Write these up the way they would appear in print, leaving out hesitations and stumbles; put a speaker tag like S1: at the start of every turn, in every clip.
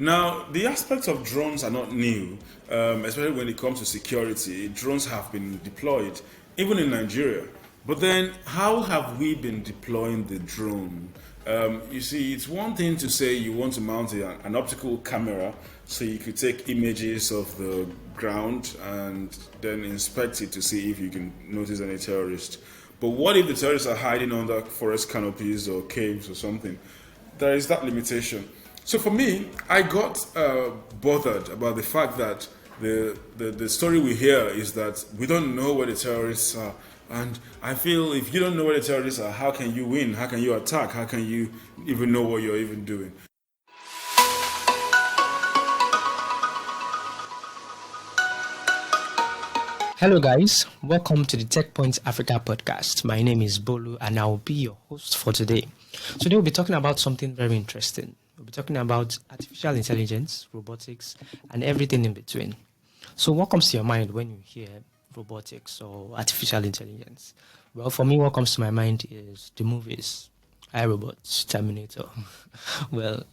S1: Now, the aspects of drones are not new, especially when it comes to security. Drones have been deployed, even in Nigeria. But then, how have we been deploying the drone? You see, it's one thing to say you want to mount an optical camera so you could take images of the ground and then inspect it to see if you can notice any terrorist. But what if the terrorists are hiding under forest canopies or caves or something? There is that limitation. So for me, I got bothered about the fact that the story we hear is that we don't know where the terrorists are. And I feel if you don't know where the terrorists are, how can you win? How can you attack? How can you even know what you're even doing?
S2: Hello, guys. Welcome to the Techpoint Africa Podcast. My name is Bolu, and I'll be your host for today. Today, we'll be talking about something very interesting. We'll be talking about artificial intelligence, robotics, and everything in between. So, what comes to your mind when you hear robotics or artificial intelligence? Well, for me, what comes to my mind is the movies, iRobots, Terminator. Well,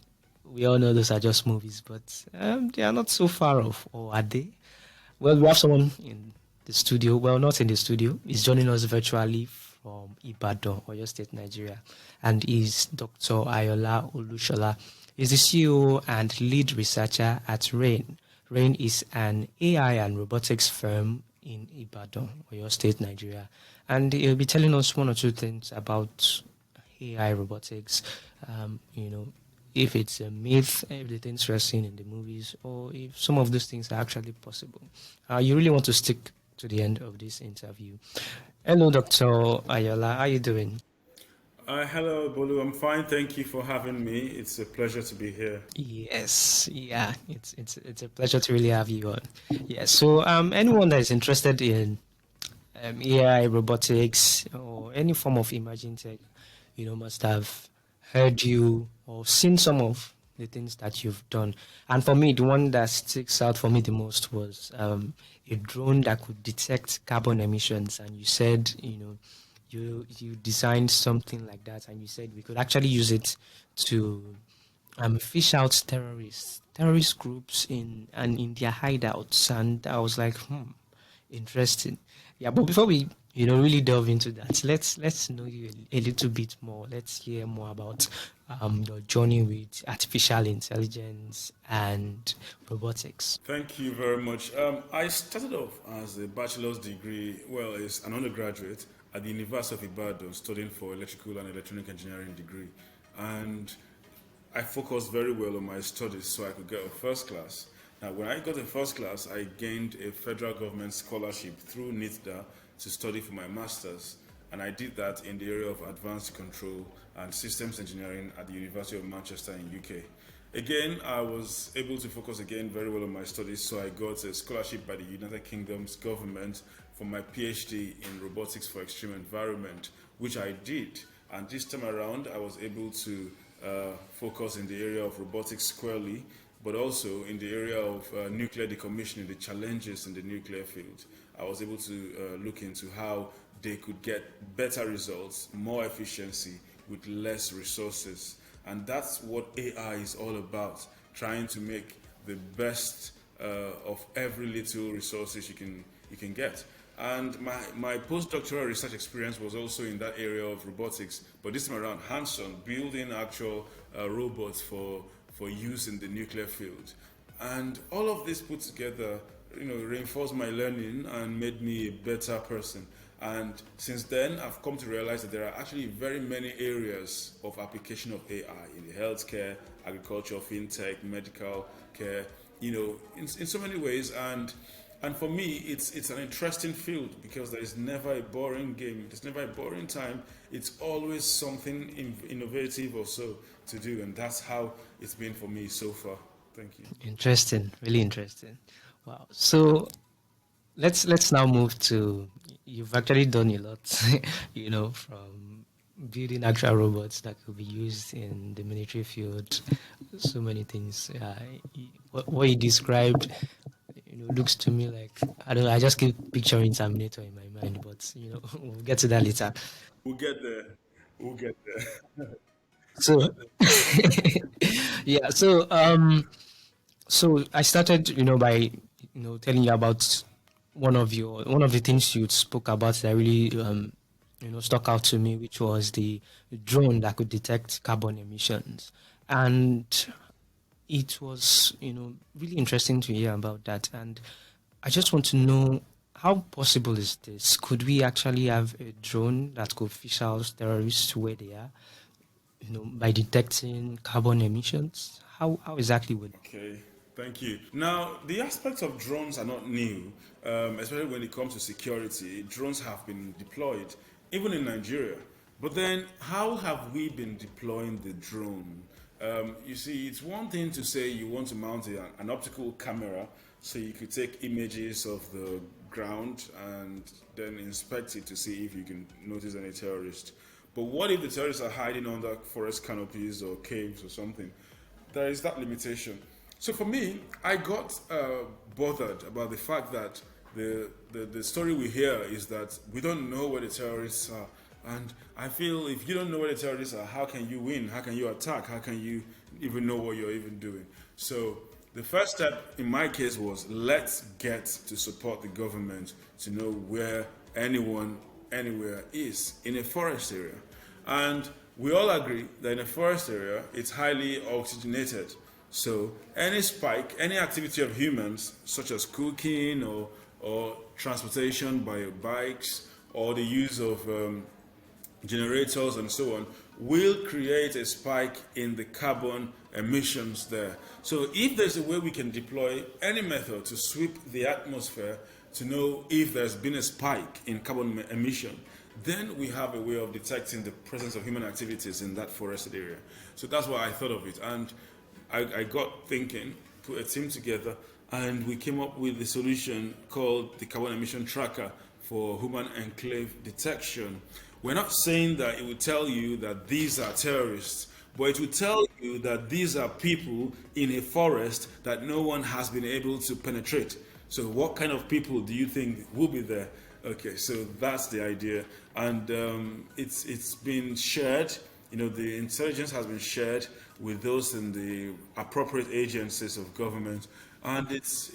S2: we all know those are just movies, but they are not so far off, or are they? Well, we have someone in the studio. Well, not in the studio. He's joining us virtually from Ibadan, Oyo State, Nigeria. And he's Dr. Ayoola Olusola. He's the CEO and lead researcher at RAIN. RAIN is an AI and robotics firm in Ibadan, Oyo State, Nigeria. And he'll be telling us one or two things about AI robotics, if it's a myth, if the things we're seeing in the movies, or if some of those things are actually possible. You really want to stick to the end of this interview. Hello, Dr. Ayoola. How are you doing?
S1: Hello, Bolu. I'm fine. Thank you for having me. It's a pleasure to be here.
S2: Yes, yeah, it's a pleasure to really have you on. Yeah, so anyone that is interested in AI, robotics, or any form of emerging tech, must have heard you or seen some of the things that you've done. And for me, the one that sticks out for me the most was a drone that could detect carbon emissions. And you said, you designed something like that, and you said we could actually use it to fish out terrorist groups in their hideouts. And I was like, interesting. Yeah, but before we really delve into that, let's know you a little bit more. Let's hear more about your journey with artificial intelligence and robotics.
S1: Thank you very much. I started off as a bachelor's degree, well, as an undergraduate at the University of Ibadan, studying for electrical and electronic engineering degree. And I focused very well on my studies so I could get a first class. Now, when I got a first class, I gained a federal government scholarship through NITDA to study for my master's. And I did that in the area of advanced control and systems engineering at the University of Manchester in UK. Again, I was able to focus again very well on my studies, so I got a scholarship by the United Kingdom's government for my PhD in robotics for extreme environment, which I did. And this time around, I was able to focus in the area of robotics squarely, but also in the area of nuclear decommissioning, the challenges in the nuclear field. I was able to look into how they could get better results, more efficiency with less resources. And that's what AI is all about, trying to make the best of every little resources you can get. And my postdoctoral research experience was also in that area of robotics, but this time around hands-on, building actual robots for use in the nuclear field. And all of this put together, reinforced my learning and made me a better person. And since then, I've come to realize that there are actually very many areas of application of AI in the healthcare, agriculture, fintech, medical care, in so many ways. And for me, it's an interesting field because there is never a boring game. There's never a boring time. It's always something innovative or so to do, and that's how it's been for me so far. Thank you.
S2: Interesting, really interesting. Wow. So let's now move to, you've actually done a lot, from building actual robots that could be used in the military field, so many things. What you described, looks to me like, I don't know, I just keep picturing Terminator in my mind, but we'll get to that later.
S1: We'll get there. We'll get there.
S2: So yeah, so So I started, by telling you about one of the things you spoke about that really stuck out to me, which was the drone that could detect carbon emissions, and it was really interesting to hear about that. And I just want to know, how possible is this? Could we actually have a drone that could fish out terrorists where they are, by detecting carbon emissions? How exactly would?
S1: Okay, thank you. Now, the aspects of drones are not new, especially when it comes to security. Drones have been deployed, even in Nigeria. But then, how have we been deploying the drone? You see, it's one thing to say you want to mount an optical camera so you could take images of the ground and then inspect it to see if you can notice any terrorist. But what if the terrorists are hiding under forest canopies or caves or something? There is that limitation. So for me, I got bothered about the fact that the story we hear is that we don't know where the terrorists are. And I feel if you don't know where the terrorists are, how can you win? How can you attack? How can you even know what you're even doing? So the first step in my case was, let's get to support the government to know where anyone anywhere is in a forest area. And we all agree that in a forest area, it's highly oxygenated. So any spike, any activity of humans, such as cooking or transportation by bikes or the use of generators and so on, will create a spike in the carbon emissions there. So if there's a way we can deploy any method to sweep the atmosphere to know if there's been a spike in carbon emission, then we have a way of detecting the presence of human activities in that forested area. So that's why I thought of it. And I got thinking, put a team together, and we came up with a solution called the Carbon Emission Tracker for Human Enclave Detection. We're not saying that it will tell you that these are terrorists, but it will tell you that these are people in a forest that no one has been able to penetrate. So what kind of people do you think will be there? Okay, so that's the idea, and it's been shared. The intelligence has been shared with those in the appropriate agencies of government, and it's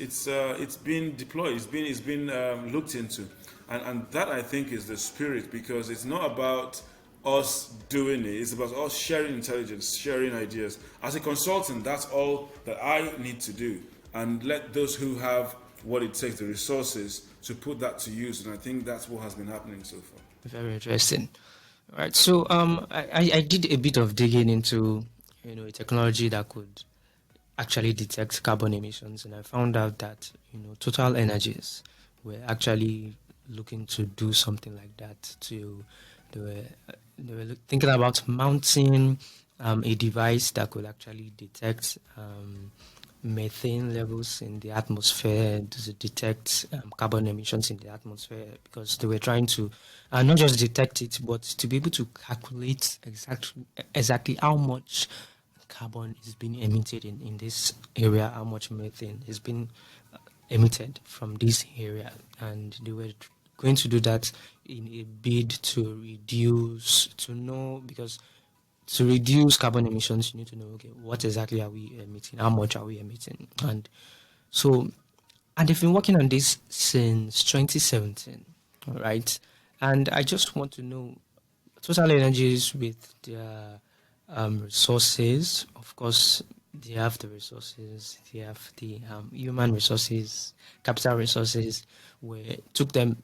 S1: been deployed. It's been looked into, and that, I think, is the spirit, because it's not about us doing it. It's about us sharing intelligence, sharing ideas. As a consultant, that's all that I need to do, and let those who have what it takes, the resources, to put that to use. And I think that's what has been happening so far.
S2: Very interesting. All right. So I did a bit of digging into a technology that could actually detect carbon emissions, and I found out that Total Energies were actually looking to do something like that. They were thinking about mounting a device that could actually detect methane levels in the atmosphere, to detect carbon emissions in the atmosphere, because they were trying to not just detect it, but to be able to calculate exactly how much carbon is being emitted in this area, how much methane is being emitted from this area. And they were going to do that in a bid to reduce, to know, because to reduce carbon emissions, you need to know, okay, what exactly are we emitting, how much are we emitting, and so, and they've been working on this since 2017, all right. And I just want to know, Total Energies, with their resources, of course, they have the resources, they have the human resources, capital resources, where it took them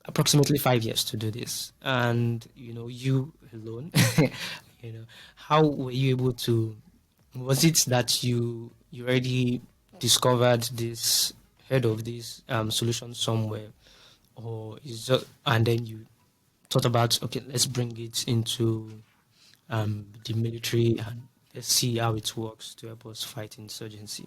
S2: approximately 5 years to do this, and you alone, how were you able to? Was it that you already discovered this, heard of this solution somewhere, or is just, and then you thought about, okay, let's bring it into the military and let's see how it works to help us fight insurgency,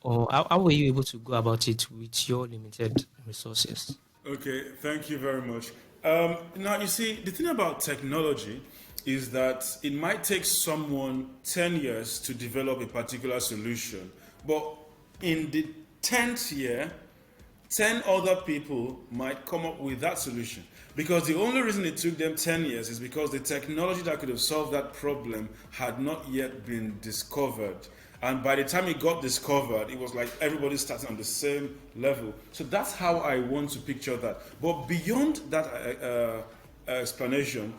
S2: or how were you able to go about it with your limited resources?
S1: Okay, thank you very much. Now, you see, the thing about technology is that it might take someone 10 years to develop a particular solution, but in the 10th year, 10 other people might come up with that solution. Because the only reason it took them 10 years is because the technology that could have solved that problem had not yet been discovered. And by the time it got discovered, it was like everybody starting on the same level. So that's how I want to picture that. But beyond that explanation,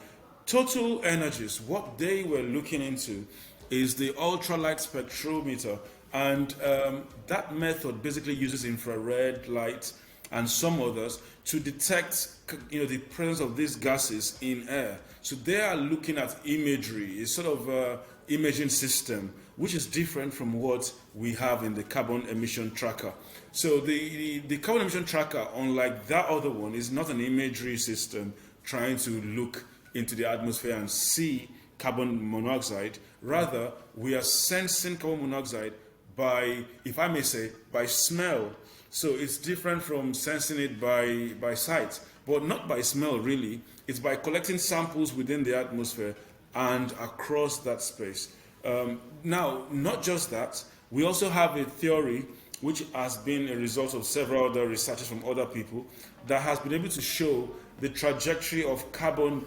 S1: Total Energies, what they were looking into is the ultralight spectrometer. And that method basically uses infrared light and some others to detect the presence of these gases in air. So they are looking at imagery, it's sort of imaging system, which is different from what we have in the carbon emission tracker. So the carbon emission tracker, unlike that other one, is not an imagery system trying to look into the atmosphere and see carbon monoxide. Rather, we are sensing carbon monoxide by, if I may say, by smell. So it's different from sensing it by sight, but not by smell really. It's by collecting samples within the atmosphere and across that space. Now, not just that, we also have a theory which has been a result of several other researches from other people that has been able to show the trajectory of carbon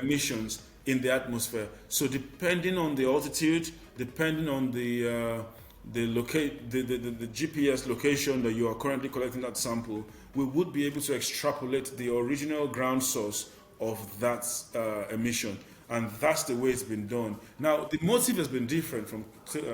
S1: emissions in the atmosphere. So depending on the altitude, depending on the GPS location that you are currently collecting that sample, we would be able to extrapolate the original ground source of that emission. And that's the way it's been done. Now, the motive has been different from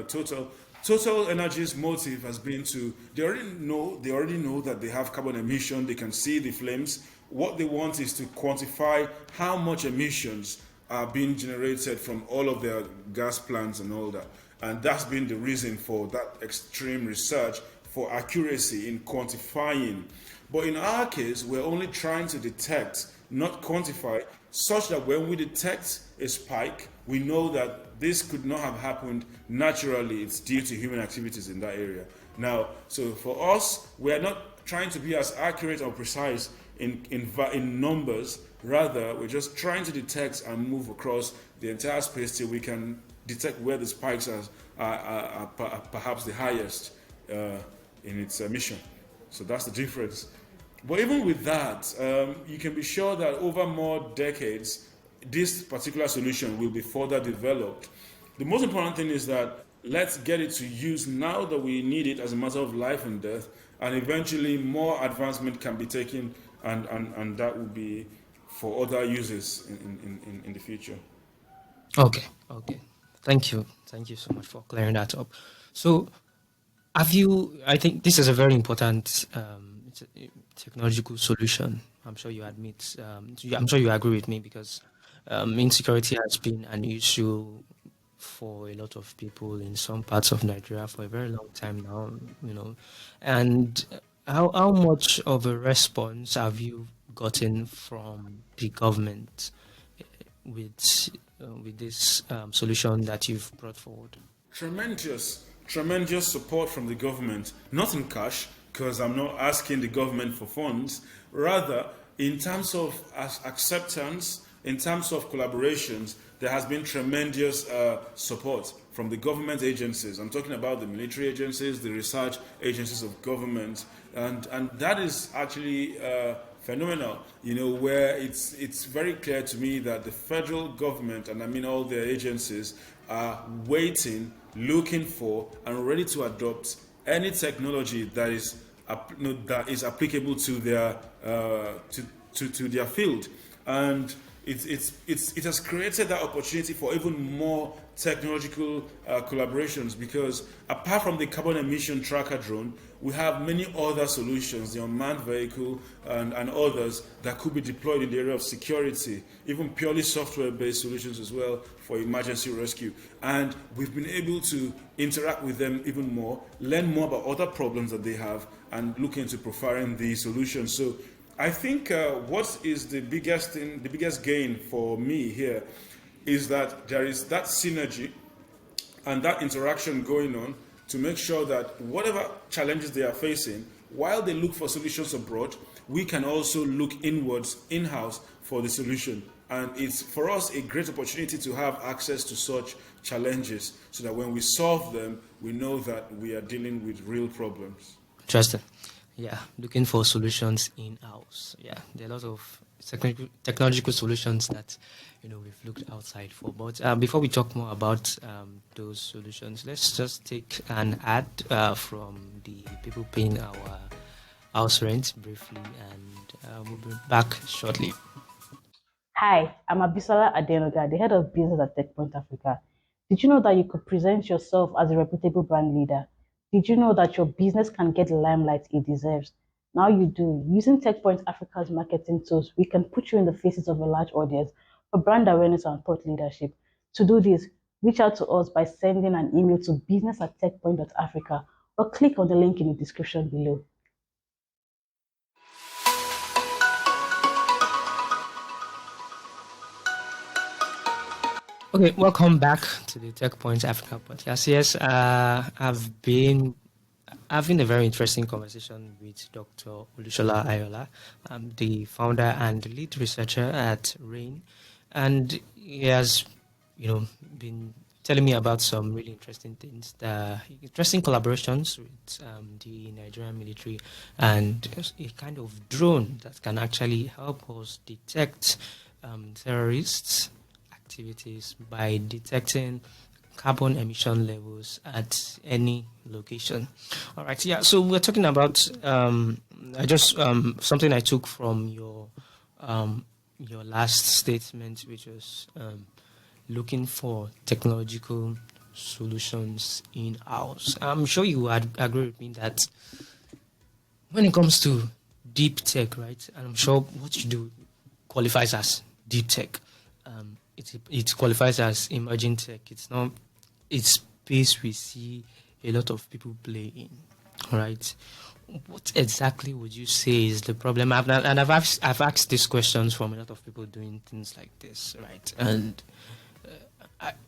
S1: Total. Total Energy's motive has been to, they already know that they have carbon emission, they can see the flames. What they want is to quantify how much emissions are being generated from all of their gas plants and all that. And that's been the reason for that extreme research for accuracy in quantifying. But in our case, we're only trying to detect, not quantify, such that when we detect a spike, we know that this could not have happened naturally. It's due to human activities in that area. Now, so for us, we're not trying to be as accurate or precise in numbers. Rather, we're just trying to detect and move across the entire space till we can detect where the spikes are perhaps the highest in its emission. So that's the difference. But even with that, you can be sure that over more decades, this particular solution will be further developed. The most important thing is that let's get it to use now that we need it as a matter of life and death, and eventually more advancement can be taken, and that will be for other uses in the future.
S2: Okay. Thank you so much for clearing that up. So, I think this is a very important technological solution. I'm sure you admit, I'm sure you agree with me, because insecurity has been an issue for a lot of people in some parts of Nigeria for a very long time now. And how much of a response have you gotten from the government with this solution that you've brought forward?
S1: Tremendous support from the government, not in cash, because I'm not asking the government for funds, rather in terms of acceptance, in terms of collaborations, there has been tremendous support from the government agencies. I'm talking about the military agencies, the research agencies of government, and that is actually phenomenal, where it's very clear to me that the federal government, and I mean all their agencies, are waiting, looking for, and ready to adopt any technology that is applicable to their to their field. And it has created that opportunity for even more technological collaborations, because apart from the carbon emission tracker drone, we have many other solutions, the unmanned vehicle and others that could be deployed in the area of security, even purely software-based solutions as well for emergency rescue. And we've been able to interact with them even more, learn more about other problems that they have, and look into profiling the solutions. So I think what is the biggest gain for me here is that there is that synergy and that interaction going on to make sure that whatever challenges they are facing, while they look for solutions abroad, we can also look inwards, in-house, for the solution. And it's for us a great opportunity to have access to such challenges, so that when we solve them, we know that we are dealing with real problems.
S2: Interesting. looking for solutions in-house. Yeah, there are a lot of technological solutions that we've looked outside for. But before we talk more about those solutions, let's just take an ad from the people paying our house rent briefly, and we'll be back shortly.
S3: Hi, I'm Abisola Adenoga, the head of business at Techpoint Africa. Did you know that you could present yourself as a reputable brand leader? Did you know that your business can get the limelight it deserves? Now you do. Using Techpoint Africa's marketing tools, we can put you in the faces of a large audience for brand awareness and thought leadership. To do this, reach out to us by sending an email to business@techpoint.africa or click on the link in the description below.
S2: Okay, welcome back to the Tech Point Africa podcast. Yes, I've been having a very interesting conversation with Dr. Olusola Ayoola. I'm the founder and lead researcher at RAIN, and he has, been telling me about some really interesting things, the interesting collaborations with the Nigerian military, and a kind of drone that can actually help us detect terrorists activities by detecting carbon emission levels at any location. All right, yeah. So we're talking about I just something I took from your last statement, which was looking for technological solutions in house. I'm sure you would agree with me that when it comes to deep tech, right? And I'm sure what you do qualifies as deep tech. It qualifies as emerging tech. It's not. It's space we see a lot of people play in. All right. What exactly would you say is the problem? I've asked these questions from a lot of people doing things like this, right? And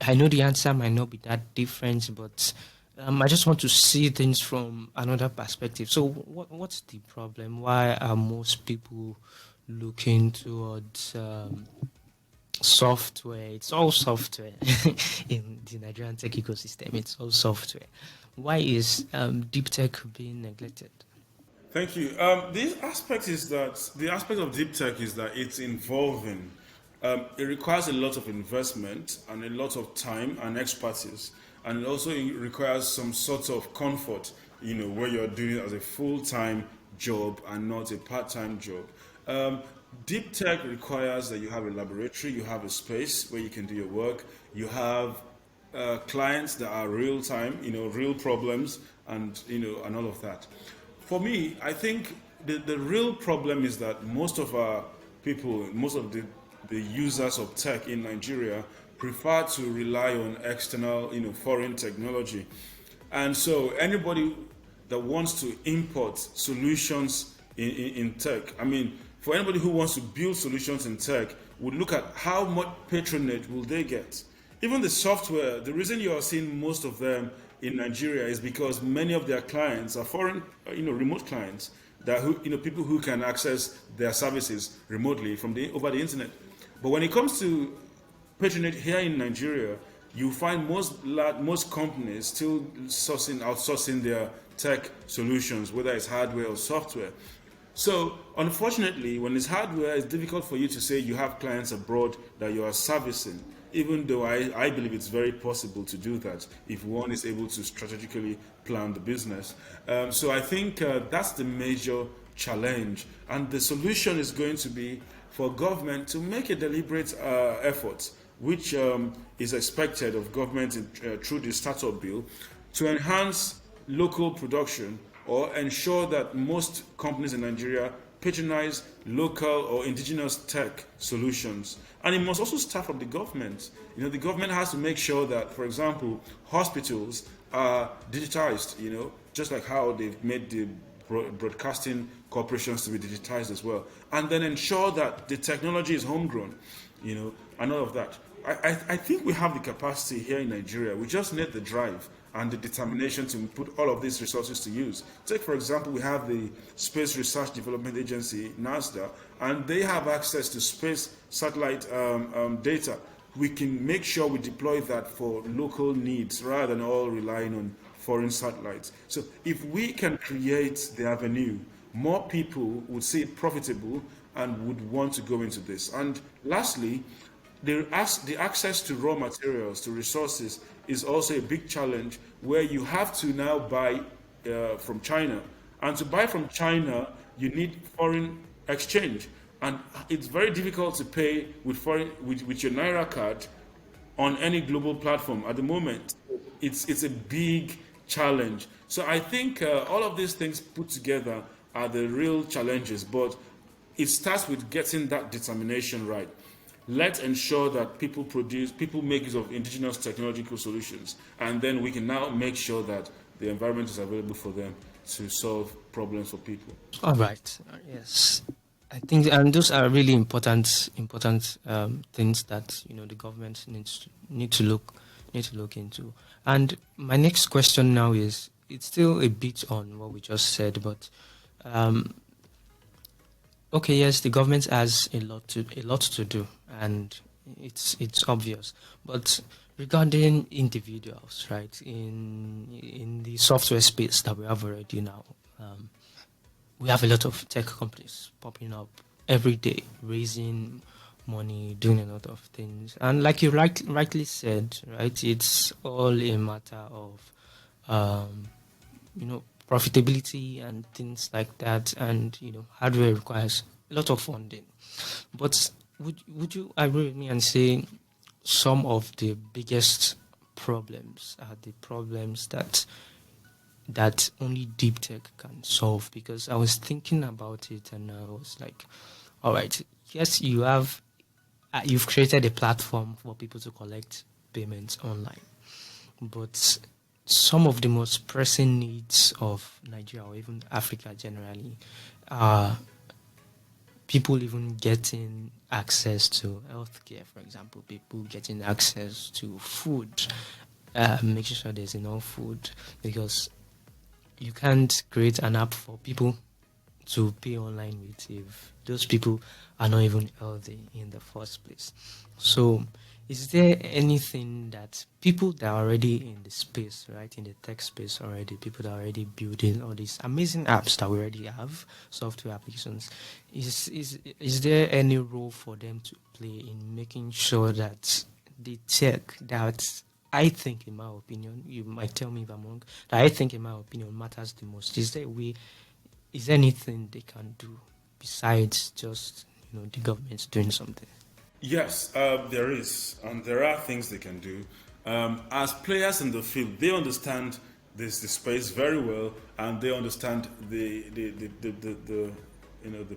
S2: I know the answer might not be that different, but I just want to see things from another perspective. So, what's the problem? Why are most people looking towards software? It's all software in the Nigerian tech ecosystem. It's all software. Why is deep tech being neglected?
S1: Thank you. The aspect of deep tech is that it's involving. It requires a lot of investment and a lot of time and expertise, and it also requires some sort of comfort. Where you're doing it as a full-time job and not a part-time job. Deep tech requires that you have a laboratory, you have a space where you can do your work, you have clients that are real time, real problems, and all of that. For me, I think the real problem is that most of our people, most of the users of tech in Nigeria prefer to rely on external, foreign technology. And so anybody that wants to import solutions in tech, I mean, for anybody who wants to build solutions in tech, would look at how much patronage will they get. Even the software, the reason you are seeing most of them in Nigeria is because many of their clients are foreign, remote clients, people who can access their services remotely over the internet. But when it comes to patronage here in Nigeria, you find most companies still outsourcing their tech solutions, whether it's hardware or software. So, unfortunately, when it's hardware, it's difficult for you to say you have clients abroad that you are servicing, even though I believe it's very possible to do that if one is able to strategically plan the business. So I think that's the major challenge. And the solution is going to be for government to make a deliberate effort, which is expected of government through the startup bill, to enhance local production or ensure that most companies in Nigeria patronize local or indigenous tech solutions. And it must also start from the government. The government has to make sure that, for example, hospitals are digitized, just like how they've made the broadcasting corporations to be digitized as well. And then ensure that the technology is homegrown, and all of that. I think we have the capacity here in Nigeria. We just need the drive and the determination to put all of these resources to use. Take, for example, we have the Space Research Development Agency, NASDA, and they have access to space satellite data. We can make sure we deploy that for local needs rather than all relying on foreign satellites. So if we can create the avenue more people would see it profitable and would want to go into this. And lastly, the access to raw materials, to resources, is also a big challenge where you have to now buy from China. And to buy from China, you need foreign exchange. And it's very difficult to pay with your Naira card on any global platform at the moment. It's a big challenge. So I think all of these things put together are the real challenges, but it starts with getting that determination right. Let's ensure that people make use of indigenous technological solutions, and then we can now make sure that the environment is available for them to solve problems for people.
S2: All right. Yes. I think, and those are really important things that the government need to look into. And my next question now is, it's still a bit on what we just said, but okay, yes, the government has a lot to do, and it's obvious. But regarding individuals, right, in the software space that we have already now, we have a lot of tech companies popping up every day, raising money, doing a lot of things. And like you rightly said, right, it's all a matter of, profitability and things like that. And, hardware requires a lot of funding. But would you agree with me and say some of the biggest problems are the problems that only deep tech can solve? Because I was thinking about it and I was like, all right, yes, you've created a platform for people to collect payments online, but some of the most pressing needs of Nigeria or even Africa generally are people even getting access to healthcare, for example, people getting access to food, making sure there's enough food, because you can't create an app for people to pay online with if those people are not even healthy in the first place. So is there anything that people that are already in the space, right, in the tech space already, people that are already building all these amazing apps that we already have, software applications, is there any role for them to play in making sure that the tech that I think, in my opinion, you might tell me if I'm wrong, that I think, in my opinion, matters the most? Is there anything they can do besides just, the government doing something?
S1: Yes, there is, and there are things they can do. As players in the field, they understand the space very well, and they understand the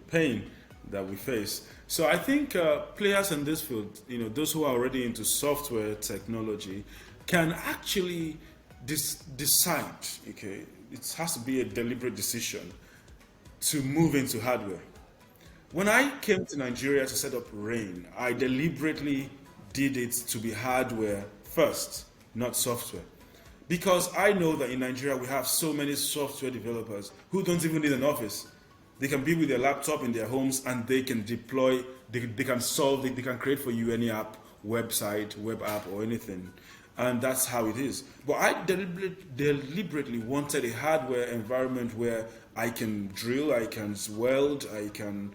S1: pain that we face. So I think players in this field, those who are already into software technology, can actually decide. Okay, it has to be a deliberate decision to move into hardware. When I came to Nigeria to set up RAIN, I deliberately did it to be hardware first, not software. Because I know that in Nigeria we have so many software developers who don't even need an office. They can be with their laptop in their homes and they can deploy, they can create for you any app, website, web app, or anything. And that's how it is. But I deliberately wanted a hardware environment where I can drill, I can weld, I can,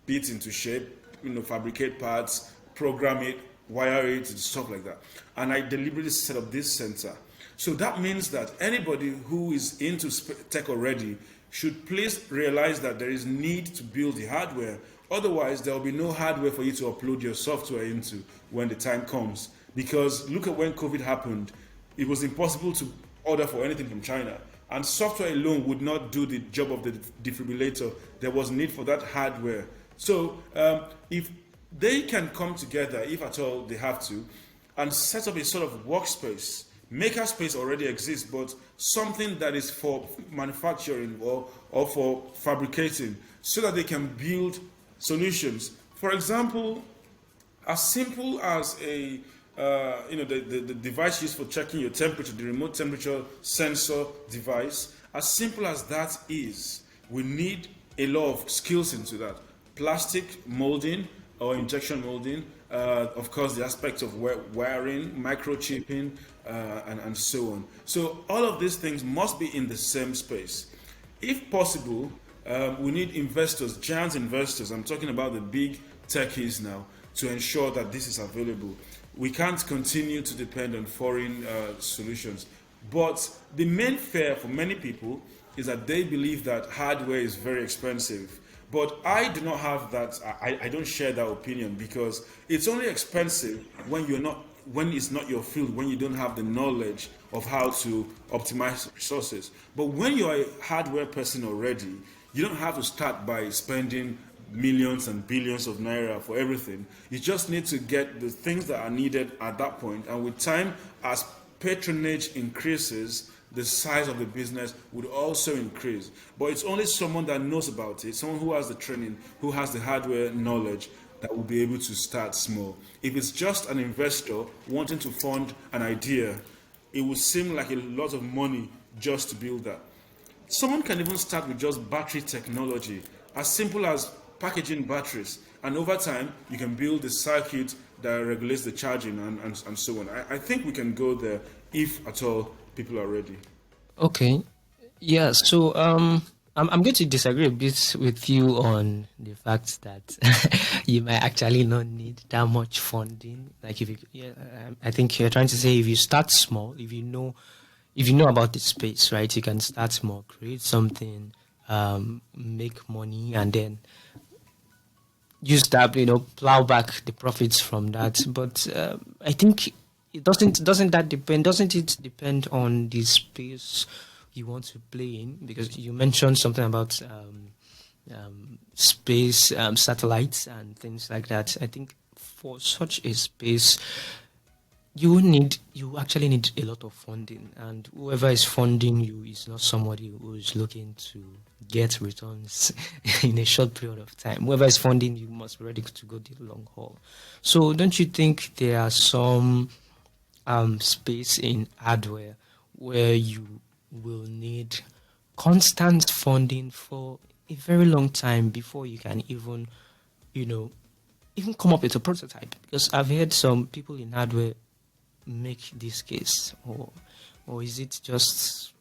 S1: beat into shape, fabricate parts, program it, wire it, and stuff like that. And I deliberately set up this center. So that means that anybody who is into tech already should please realize that there is need to build the hardware. Otherwise, there will be no hardware for you to upload your software into when the time comes. Because look at when COVID happened, it was impossible to order for anything from China. And software alone would not do the job of the defibrillator. There was need for that hardware. So if they can come together, if at all they have to, and set up a sort of workspace. Makerspace already exists, but something that is for manufacturing or for fabricating, so that they can build solutions. For example, as simple as the device used for checking your temperature, the remote temperature sensor device, as simple as that is, we need a lot of skills into that. Plastic molding or injection molding, of course the aspect of wiring, microchipping, and so on. So all of these things must be in the same space. If possible, we need investors, giant investors. I'm talking about the big techies now, to ensure that this is available. We can't continue to depend on foreign solutions. But the main fear for many people is that they believe that hardware is very expensive. But I do not have that. I don't share that opinion, because it's only expensive when it's not your field, when you don't have the knowledge of how to optimize resources. But when you're a hardware person already, you don't have to start by spending millions and billions of naira for everything. You just need to get the things that are needed at that point. And with time, as patronage increases, the size of the business would also increase. But it's only someone that knows about it, someone who has the training, who has the hardware knowledge, that will be able to start small. If it's just an investor wanting to fund an idea, it will seem like a lot of money just to build that. Someone can even start with just battery technology, as simple as packaging batteries. And over time, you can build the circuit that regulates the charging and so on. I think we can go there if at all people are ready.
S2: Okay. Yeah, so I'm going to disagree a bit with you on the fact that you might actually not need that much funding. Like if you, yeah, I think you're trying to say if you start small, if you know about the space, right, you can start small, create something, make money, and then use that, plow back the profits from that. But I think it doesn't that depend? Doesn't it depend on the space you want to play in? Because you mentioned something about space, satellites, and things like that. I think for such a space, you actually need a lot of funding, and whoever is funding you is not somebody who is looking to get returns in a short period of time. Whoever is funding you must be ready to go the long haul. So don't you think there are some space in hardware where you will need constant funding for a very long time before you can even come up with a prototype? Because I've heard some people in hardware make this case, or is it just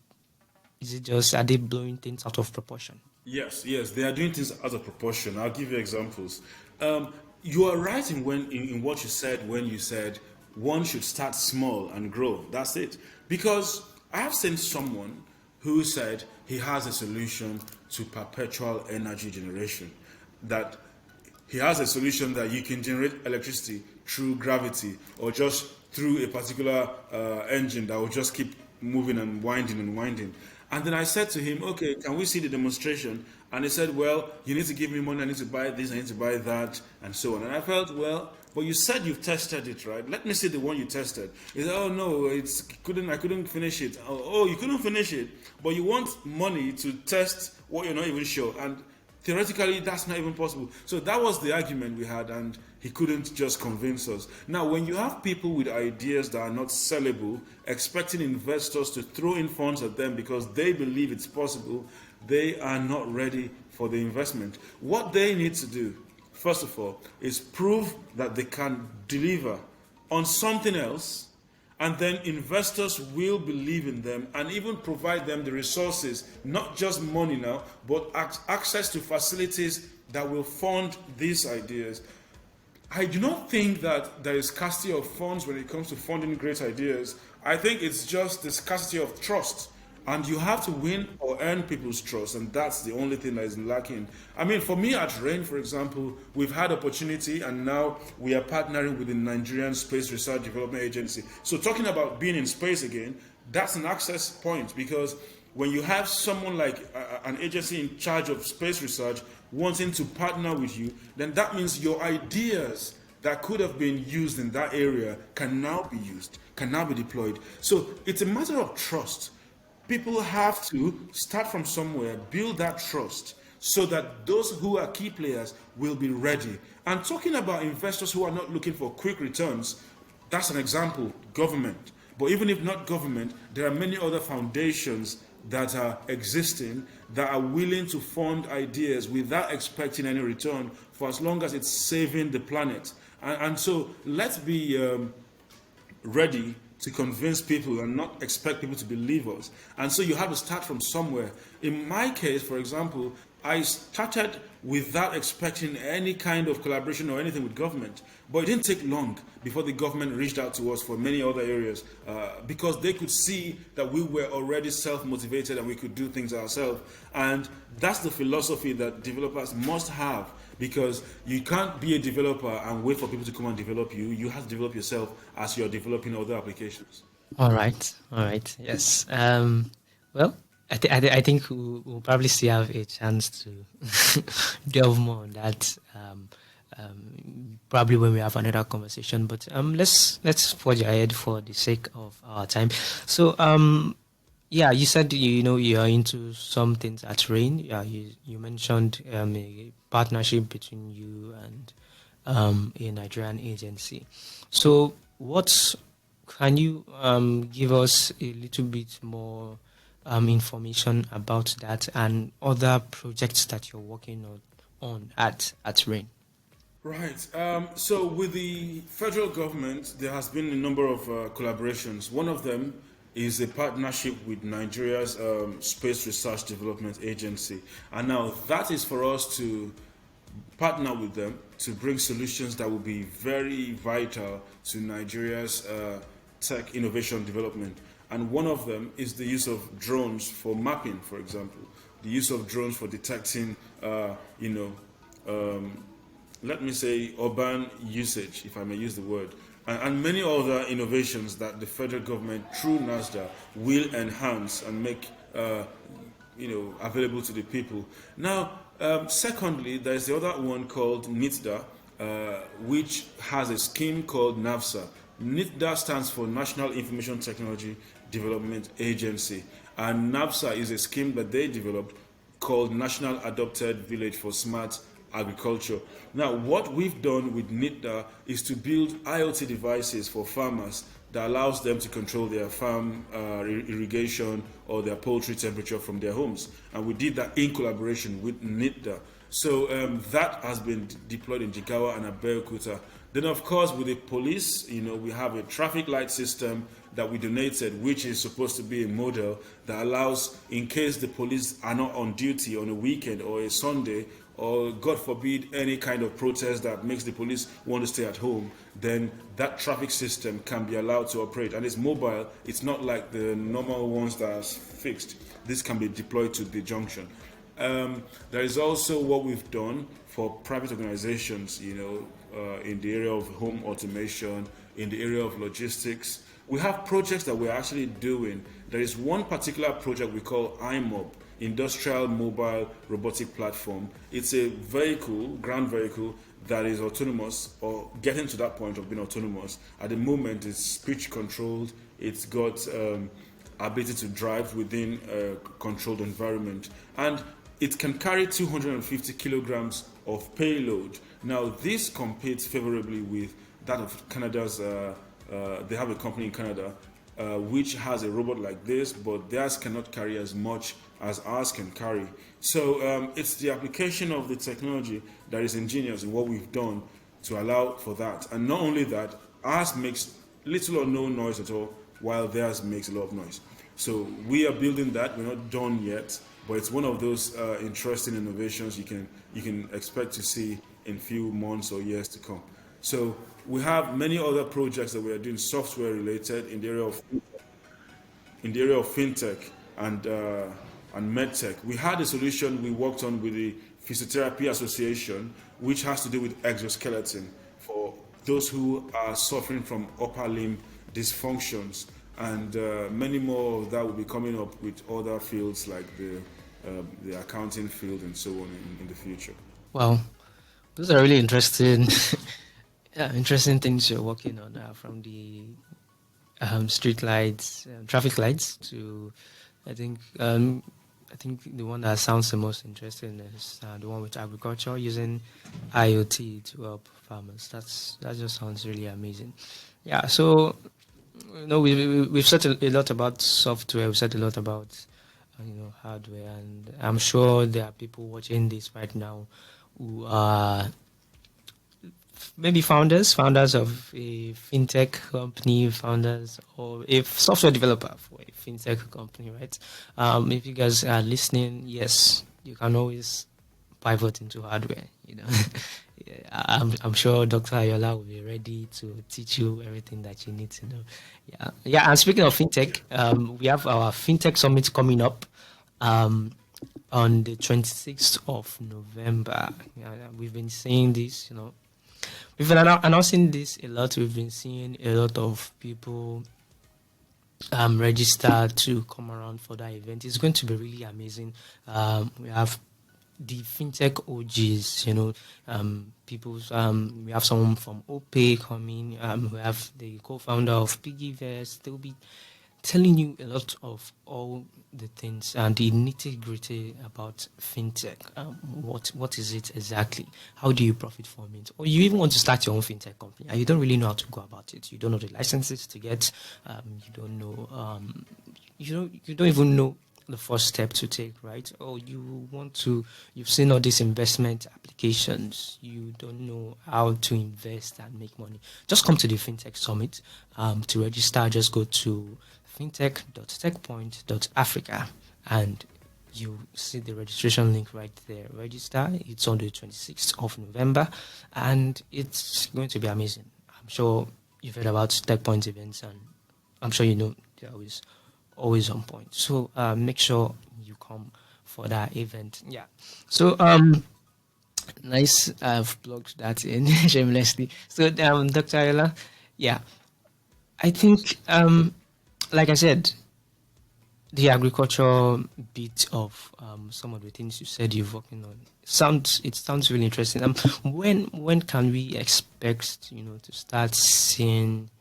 S2: are they blowing things out of proportion?
S1: Yes, they are doing things out of proportion. I'll give you examples. You are right in what you said when you said one should start small and grow. That's it. Because I have seen someone who said he has a solution to perpetual energy generation, that he has a solution that you can generate electricity through gravity or just through a particular engine that will just keep moving and winding and winding. And then I said to him, okay, can we see the demonstration? And he said, well, you need to give me money, I need to buy this, I need to buy that, and so on. And I felt, well, but you said you've tested it, right? Let me see the one you tested. He said, oh no, I couldn't finish it. Oh, you couldn't finish it, but you want money to test what you're not even sure. And theoretically, that's not even possible. So that was the argument we had, and he couldn't just convince us. Now, when you have people with ideas that are not sellable, expecting investors to throw in funds at them because they believe it's possible, they are not ready for the investment. What they need to do, first of all, is prove that they can deliver on something else, and then investors will believe in them and even provide them the resources, not just money now, but access to facilities that will fund these ideas. I do not think that there is scarcity of funds when it comes to funding great ideas. I think it's just the scarcity of trust. And you have to win or earn people's trust, and that's the only thing that is lacking. I mean, for me at RAIN, for example, we've had opportunity, and now we are partnering with the Nigerian Space Research Development Agency. So talking about being in space again, that's an access point, because when you have someone like an agency in charge of space research wanting to partner with you, then that means your ideas that could have been used in that area can now be used, can now be deployed. So it's a matter of trust. People have to start from somewhere, build that trust, so that those who are key players will be ready. And talking about investors who are not looking for quick returns, that's an example, government. But even if not government, there are many other foundations that are existing that are willing to fund ideas without expecting any return for as long as it's saving the planet. And so let's be ready to convince people and not expect people to believe us. And so you have to start from somewhere. In my case, for example, I started without expecting any kind of collaboration or anything with government. But it didn't take long before the government reached out to us for many other areas because they could see that we were already self-motivated and we could do things ourselves. And that's the philosophy that developers must have, because you can't be a developer and wait for people to come and develop you. You have to develop yourself as you're developing other applications.
S2: All right. All right. Yes. Well, I think we'll probably still have a chance to delve more on that. Probably when we have another conversation. But let's forge ahead for the sake of our time. So yeah, you said you are into some things at Rain. Yeah, you mentioned a partnership between you and a Nigerian agency. So what can you give us a little bit more information about that and other projects that you're working on at Rain?
S1: Right. So with the federal government, there has been a number of collaborations. One of them is a partnership with Nigeria's Space Research Development Agency. And now that is for us to partner with them to bring solutions that will be very vital to Nigeria's tech innovation development. And one of them is the use of drones for mapping, for example, the use of drones for detecting, let me say, urban usage, if I may use the word, and many other innovations that the federal government, through NASDA, will enhance and make available to the people. Now, secondly, there's the other one called NITDA, which has a scheme called NAVSA. NITDA stands for National Information Technology Development Agency, and NAVSA is a scheme that they developed called National Adopted Village for Smart Agriculture. Now, what we've done with NITDA is to build IoT devices for farmers that allows them to control their farm irrigation or their poultry temperature from their homes. And we did that in collaboration with NITDA. So that has been deployed in Jigawa and Abeokuta. Then, of course, with the police, we have a traffic light system that we donated, which is supposed to be a model that allows, in case the police are not on duty on a weekend or a Sunday, or God forbid any kind of protest that makes the police want to stay at home, then that traffic system can be allowed to operate. And it's mobile. It's not like the normal ones that are fixed. This can be deployed to the junction. There is also what we've done for private organizations, in the area of home automation, in the area of logistics. We have projects that we're actually doing. There is one particular project we call IMOB, Industrial Mobile Robotic Platform. It's a vehicle, ground vehicle, that is autonomous or getting to that point of being autonomous. At the moment, it's speech controlled. It's got ability to drive within a controlled environment. And it can carry 250 kilograms of payload. Now, this competes favorably with that of Canada's, they have a company in Canada which has a robot like this, but theirs cannot carry as much as ours can carry. So it's the application of the technology that is ingenious in what we've done to allow for that. And not only that, ours makes little or no noise at all, while theirs makes a lot of noise. So we are building that. We're not done yet, but it's one of those interesting innovations you can expect to see in few months or years to come. So we have many other projects that we are doing software related in the area of fintech and medtech. We had a solution we worked on with the Physiotherapy Association, which has to do with exoskeleton for those who are suffering from upper limb dysfunctions, and many more of that will be coming up with other fields like the accounting field and so on in the future.
S2: Wow, those are really interesting. Interesting things you're working on, from the street lights, traffic lights, to I think the one that sounds the most interesting is the one with agriculture, using IoT to help farmers. That just sounds really amazing. Yeah. So we've said a lot about software. We've said a lot about hardware, and I'm sure there are people watching this right now who are maybe founders of a fintech company, founders or a software developer for a fintech company, right? If you guys are listening, yes, you can always pivot into hardware. Yeah, I'm sure Dr. Ayoola will be ready to teach you everything that you need to know. Yeah. And speaking of fintech, we have our fintech summit coming up. Um, on the 26th of November. We've been saying this, we've been announcing this a lot. We've been seeing a lot of people register to come around for that event. It's going to be really amazing. We have the fintech OGs, we have someone from OPay coming. We have the co-founder of Piggyverse. They'll be telling you a lot of all the things and the nitty-gritty about fintech. What is it exactly? How do you profit from it? Or you even want to start your own fintech company and you don't really know how to go about it. You don't know the licenses to get. You don't know. You don't even know the first step to take, right? Or you've seen all these investment applications. You don't know how to invest and make money. Just come to the FinTech Summit. To register, just go to fintech.techpoint.africa and you see the registration link right there. Register. It's on the 26th of November and it's going to be amazing. I'm sure you've heard about TechPoint events and I'm sure you know they're always on point. So make sure you come for that event. Yeah. So nice. I've plugged that in shamelessly. So Dr. Ayoola, yeah, I think like I said, the agriculture bit of some of the things you said you're working on sounds really interesting. When can we expect to start seeing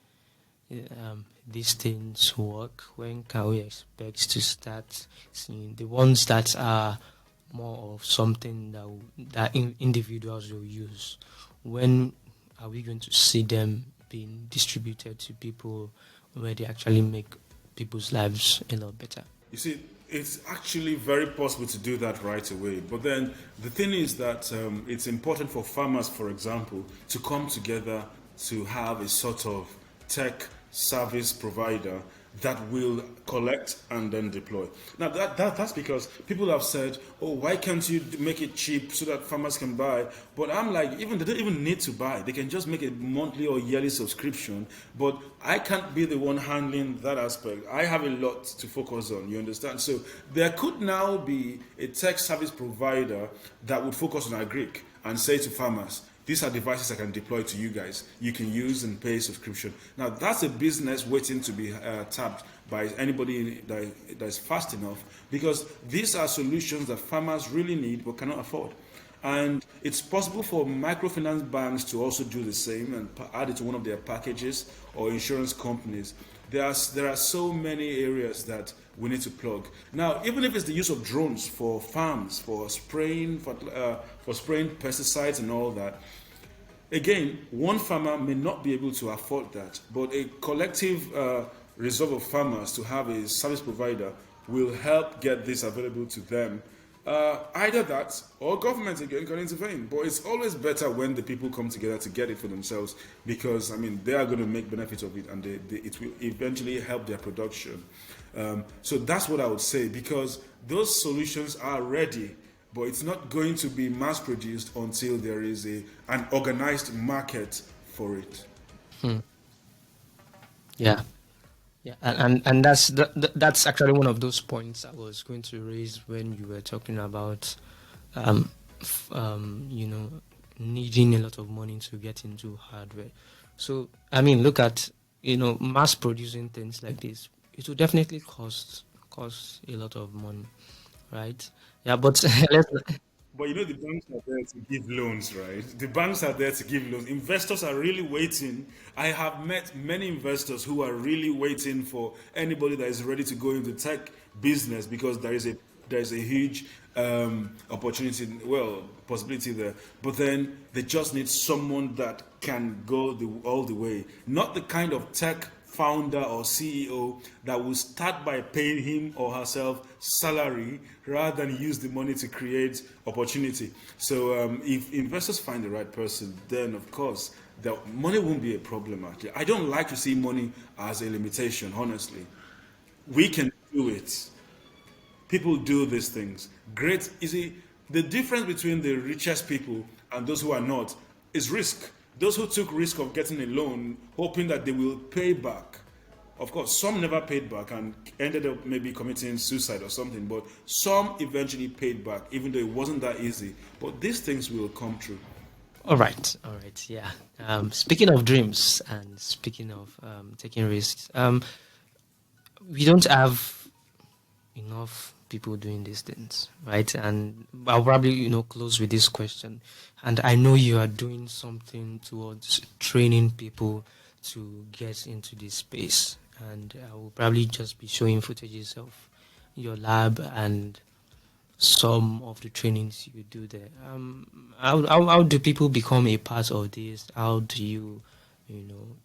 S2: these things work? When can we expect to start seeing the ones that are more of something that individuals will use? When are we going to see them being distributed to people where they actually make people's lives a lot better?
S1: You see, it's actually very possible to do that right away. But then the thing is that it's important for farmers, for example, to come together to have a sort of tech service provider that will collect and then deploy. Now that's because people have said, oh, why can't you make it cheap so that farmers can buy? But I'm like, they don't even need to buy. They can just make a monthly or yearly subscription. But I can't be the one handling that aspect. I have a lot to focus on, you understand? So there could now be a tech service provider that would focus on agric and say to farmers, these are devices I can deploy to you guys. You can use and pay subscription. Now, that's a business waiting to be tapped by anybody that is fast enough, because these are solutions that farmers really need but cannot afford. And it's possible for microfinance banks to also do the same and add it to one of their packages, or insurance companies. There are so many areas that we need to plug. Now, even if it's the use of drones for farms, for spraying pesticides and all that, again, one farmer may not be able to afford that, but a collective resolve of farmers to have a service provider will help get this available to them. Either that or government again can intervene, but it's always better when the people come together to get it for themselves, because they are going to make benefit of it and it will eventually help their production. So that's what I would say, because those solutions are ready, but it's not going to be mass produced until there is an organized market for it.
S2: Yeah. Yeah, and that's actually one of those points I was going to raise when you were talking about, needing a lot of money to get into hardware. So look at mass producing things like this. It will definitely cost a lot of money, right? Yeah, but let's.
S1: But the banks are there to give loans, right? The banks are there to give loans. Investors are really waiting. I have met many investors who are really waiting for anybody that is ready to go into tech business, because there is a huge possibility there. But then they just need someone that can go all the way. Not the kind of tech founder or CEO that will start by paying him or herself salary rather than use the money to create opportunity. So if investors find the right person, then of course the money won't be a problem. Actually, I don't like to see money as a limitation. Honestly, we can do it. People do these things. Great. You see, the difference between the richest people and those who are not is risk. Those who took risk of getting a loan, hoping that they will pay back. Of course, some never paid back and ended up maybe committing suicide or something, but some eventually paid back, even though it wasn't that easy. But these things will come true.
S2: All right, yeah. Speaking of dreams and speaking of taking risks, we don't have enough people doing these things, right? And I'll probably, close with this question. And I know you are doing something towards training people to get into this space. And I will probably just be showing footages of your lab and some of the trainings you do there. How do people become a part of this? How do you,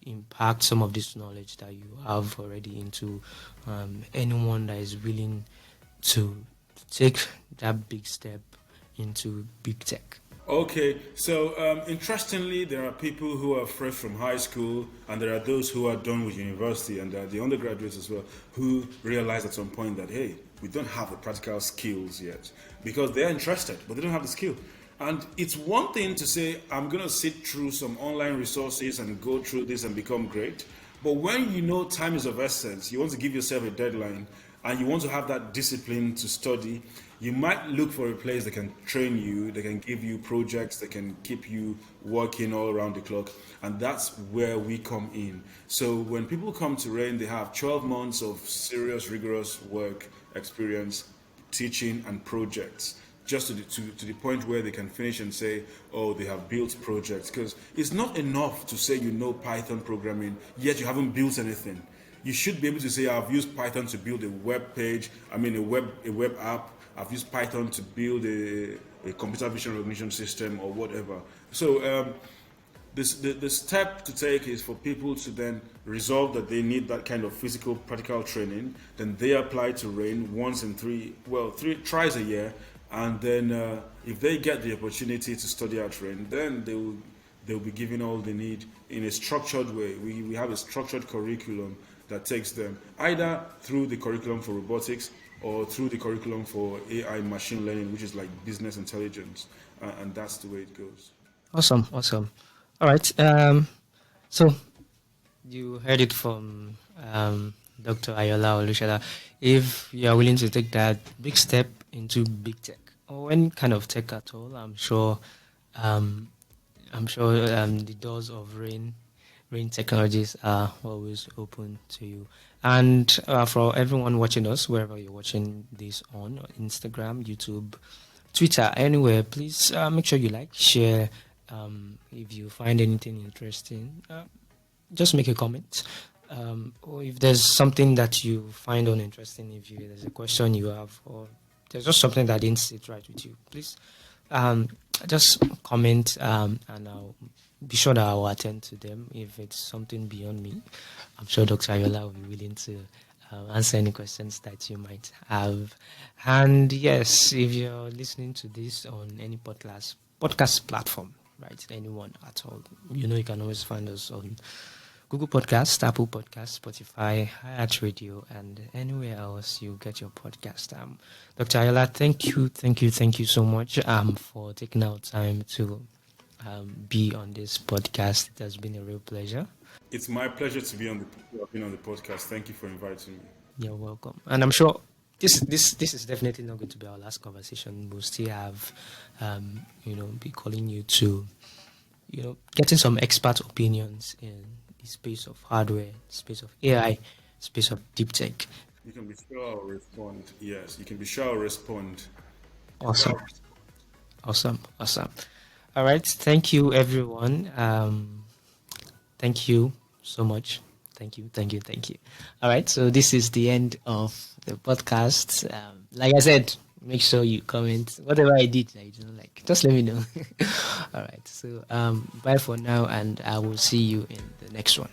S2: impact some of this knowledge that you have already into anyone that is willing to take that big step into big tech?
S1: Okay, so interestingly, there are people who are fresh from high school, and there are those who are done with university, and the undergraduates as well, who realize at some point that, hey, we don't have the practical skills yet, because they're interested, but they don't have the skill. And it's one thing to say, I'm going to sit through some online resources and go through this and become great. But when you know time is of essence, you want to give yourself a deadline, and you want to have that discipline to study, you might look for a place that can train you, that can give you projects, that can keep you working all around the clock. And that's where we come in. So when people come to RAIN, they have 12 months of serious, rigorous work experience, teaching and projects, just to the point where they can finish and say, oh, they have built projects. Because it's not enough to say you know Python programming, yet you haven't built anything. You should be able to say, I've used Python to build a web page, a web app. I've used Python to build a computer vision recognition system or whatever. So the step to take is for people to then resolve that they need that kind of physical, practical training. Then they apply to RAIN once in three tries a year. And then if they get the opportunity to study at RAIN, then they'll be given all they need in a structured way. We have a structured curriculum that takes them either through the curriculum for robotics or through the curriculum for AI machine learning, which is like business intelligence. And that's the way it goes.
S2: Awesome. All right. So you heard it from Dr. Ayoola Olusola. If you are willing to take that big step into big tech or any kind of tech at all, I'm sure the doors of RAIN Technologies are always open to you. And for everyone watching us, wherever you're watching this on Instagram, YouTube, Twitter, anywhere, please make sure you like, share. If you find anything interesting, just make a comment. Or if there's something that you find uninteresting, if there's a question you have, or there's just something that didn't sit right with you, please just comment, and I'll be sure that I'll attend to them. If it's something beyond me, I'm sure Dr. Ayoola will be willing to answer any questions that you might have. And yes, if you're listening to this on any podcast platform, right, anyone at all, you can always find us on Google Podcast, Apple Podcast, Spotify, iHeartRadio, and anywhere else you get your podcast. Dr. Ayoola, thank you so much for taking out time to be on this podcast. It has been a real pleasure.
S1: It's my pleasure to be on the podcast. Thank you for inviting me.
S2: You're welcome. And I'm sure this is definitely not going to be our last conversation. We'll still have, be calling you to, getting some expert opinions in the space of hardware, space of AI, space of deep tech.
S1: You can be sure I'll respond. Yes, you can be sure I'll respond.
S2: Awesome. All right. Thank you, everyone. Thank you so much. Thank you. All right. So this is the end of the podcast. Like I said, make sure you comment whatever I did that you don't like. Just let me know. All right. So bye for now, and I will see you in the next one.